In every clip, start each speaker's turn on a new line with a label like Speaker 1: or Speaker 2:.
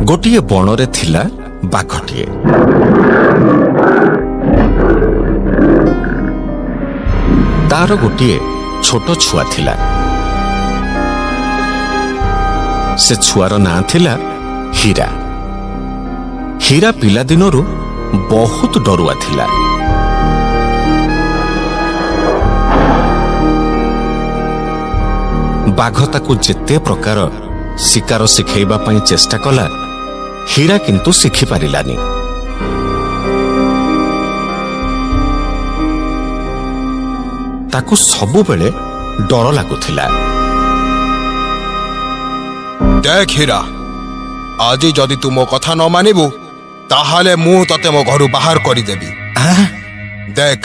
Speaker 1: गोटिए बणरे थिला बाघटिए। तार गोटिए छोट छुआ थिला। से छुआर नां थिला हीरा। हीरा पिला दिनरु बहुत डरुआ थिला। बाघ ताकू जेते प्रकार शिकार शिखैबा पई चेष्टा कला, हीरा किंतु शिखि पारिलानी। ताकू सबु बेले डर लागुथिला।
Speaker 2: देख हीरा, आज जदि तू मो कथा न मानिबू ताहाले मु तते मो घरु बाहर करी देबी। देख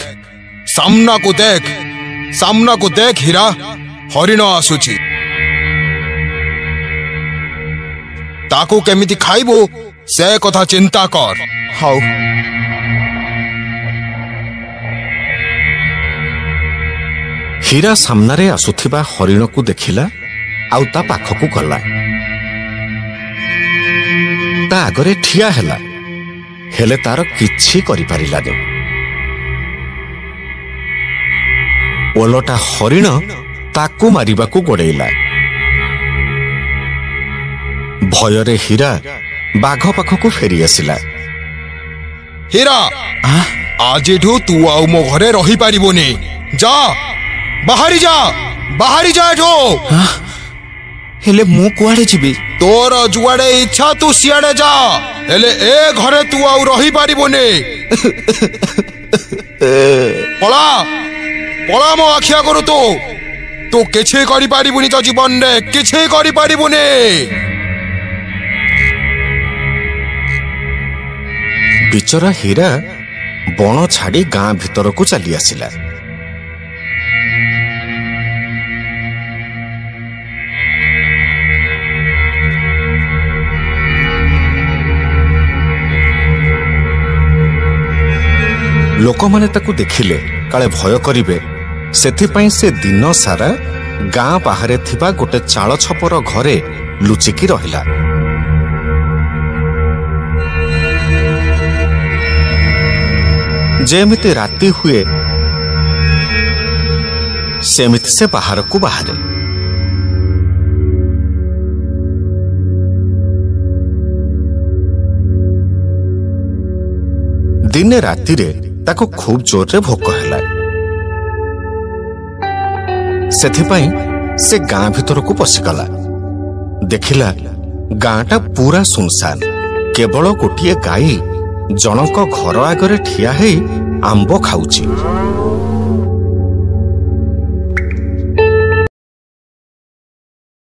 Speaker 2: सामना को देख हीरा, हरिण आसुची। ताकू केमिति खाइबू से कथा चिंता कर। हाउ
Speaker 1: हीरा सामनारे आसुथिबा हरिण को देखिला आउ ता पाखकू गला। ता आगरे ठिया हेला, हेले तार किछि करि पारिलानी। ओलटा हरिण ताकू मारिबाकू गोड़ेइला। भयरे हीरा बाघ पाखकू फेरी आसिला।
Speaker 2: हीरा, आज तू आउ मो घरे रही पारिबोनी। जा बाहरी जा एठो।
Speaker 3: हेले मु कुआडे जिबी?
Speaker 2: तोर जुआडे इच्छा तू सियाडे जा, हेले ए घरे तू आउ रही पारिबोनी। पला मो आखिया करू तू किछि करि पारिबुनी। तो जीवन रे किछि करि पारिबुनी।
Speaker 1: बिचरा हीरा बण छाड़ी गां भीतर को चली आसिला। लोक माने ताकू देखिले काले भय करिवे, सेथिपाई से दिन सारा गां बाहरे थिबा गोटे चाଳ छपर घरे लुचिकी रहिला। जेमिति राति हुए सेमिति से बाहर को बाहरे। दिने राति रे ताको खूब जोर रे भोक हैला। सेथिपाई से गां भीतर को पशिगला। देखिला गांटा पूरा सुनसान। केवल गोटिए गाई जनक घर आगरे ठिया है आंब खाऊची।